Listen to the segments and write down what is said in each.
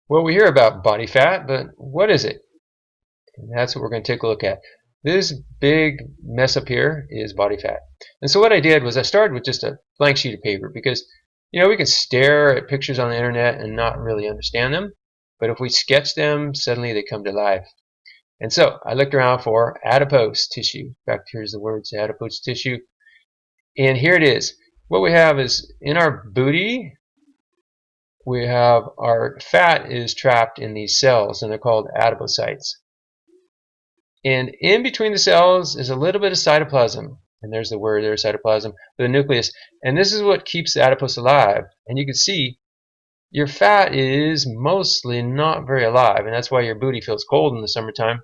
Well, we hear about body fat, but what is it? And that's what we're going to take a look at. This big mess up here is body fat. And so what I did was I started with just a blank sheet of paper because, we can stare at pictures on the internet and not really understand them. But if we sketch them, suddenly they come to life. And so I looked around for adipose tissue. In fact, here's the words adipose tissue. And here it is. What we have is in our booty, we have our fat is trapped in these cells, and they're called adipocytes. And in between the cells is a little bit of cytoplasm. And there's the word there, cytoplasm, the nucleus. And this is what keeps the adipose alive. And you can see your fat is mostly not very alive. And that's why your booty feels cold in the summertime.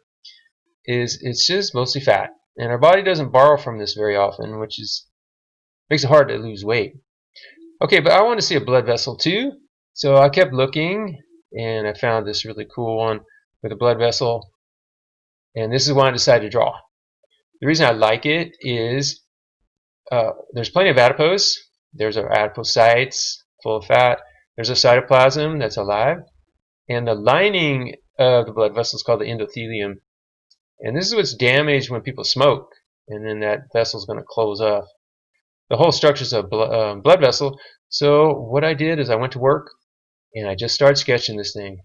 It's just mostly fat. And our body doesn't borrow from this very often, which makes it hard to lose weight. Okay, but I want to see a blood vessel too. So I kept looking, and I found this really cool one with a blood vessel. And this is what I decided to draw. The reason I like it is there's plenty of adipose. There's our adipocytes full of fat. There's a cytoplasm that's alive. And the lining of the blood vessel is called the endothelium. And this is what's damaged when people smoke. And then that vessel is going to close off. The whole structure is a blood vessel. So what I did is I went to work and I just started sketching this thing.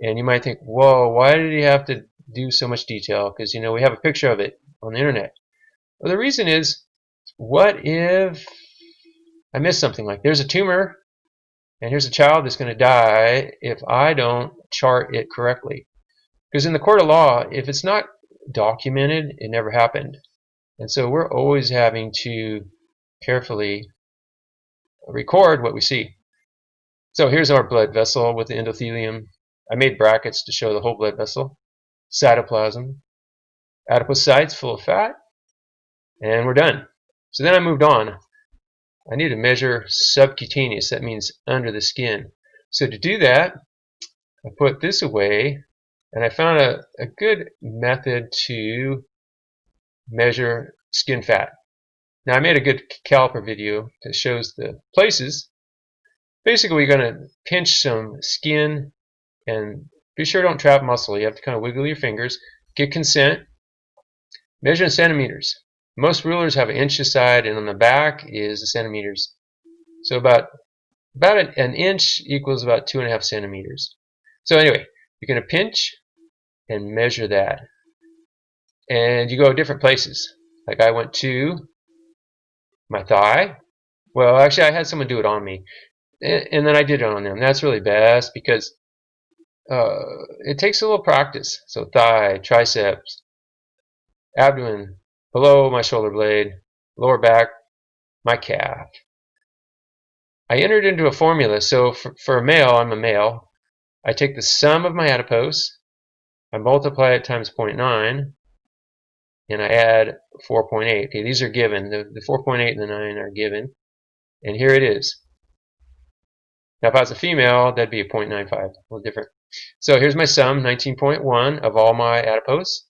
And you might think, whoa, why did he have to do so much detail? Because, we have a picture of it on the internet. Well, the reason is, what if I miss something? Like there's a tumor and here's a child that's going to die if I don't chart it correctly. Because in the court of law, if it's not documented, it never happened. And so we're always having to carefully record what we see. So here's our blood vessel with the endothelium. I made brackets to show the whole blood vessel. Cytoplasm, adipocytes full of fat, and we're done. So then I moved on. I need to measure subcutaneous. That means under the skin. So to do that, I put this away, and I found a good method to measure skin fat. Now I made a good caliper video that shows the places. Basically, we're going to pinch some skin and be sure don't trap muscle. You have to kind of wiggle your fingers, get consent, measure in centimeters. Most rulers have an inch aside, and on the back is the centimeters. So about an inch equals about 2.5 centimeters. So anyway, you're going to pinch and measure that. And you go different places. Like I went to my thigh. Well, actually, I had someone do it on me. And then I did it on them. That's really best because it takes a little practice. So thigh, triceps, abdomen, below my shoulder blade, lower back, my calf. I entered into a formula. So for a male, I'm a male. I take the sum of my adipose, I multiply it times 0.9, and I add 4.8. Okay, these are given. The 4.8 and the 9 are given. And here it is. Now if I was a female, that'd be a 0.95, a little different. So here's my sum, 19.1 of all my adipose.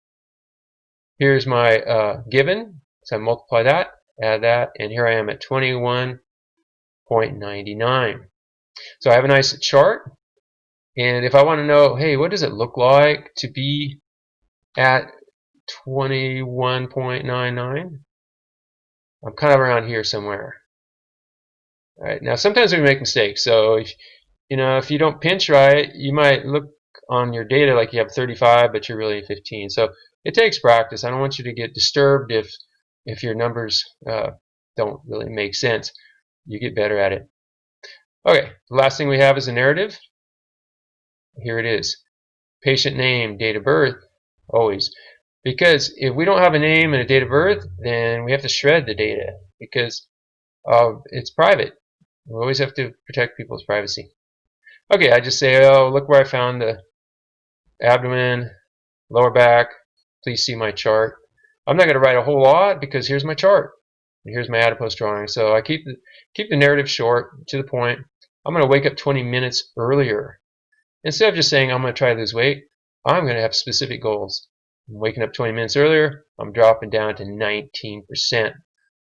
Here's my given, so I multiply that, add that, and here I am at 21.99. So I have a nice chart, and if I want to know, hey, what does it look like to be at 21.99? I'm kind of around here somewhere. All right, now sometimes we make mistakes, so if you don't pinch right, you might look on your data like you have 35, but you're really 15. So it takes practice. I don't want you to get disturbed if your numbers don't really make sense. You get better at it. Okay, the last thing we have is a narrative. Here it is. Patient name, date of birth, always. Because if we don't have a name and a date of birth, then we have to shred the data because it's private. We always have to protect people's privacy. Okay, I just say, oh, look where I found the abdomen, lower back. Please see my chart. I'm not going to write a whole lot because here's my chart. And here's my adipose drawing. So I keep the narrative short, to the point. I'm going to wake up 20 minutes earlier. Instead of just saying I'm going to try to lose weight, I'm going to have specific goals. I'm waking up 20 minutes earlier. I'm dropping down to 19%.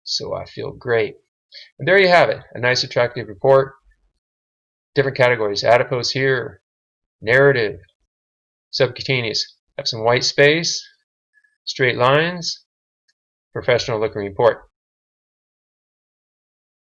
So I feel great. And there you have it. A nice, attractive report. Different categories. Adipose here, narrative. Subcutaneous, have some white space, straight lines, professional looking report.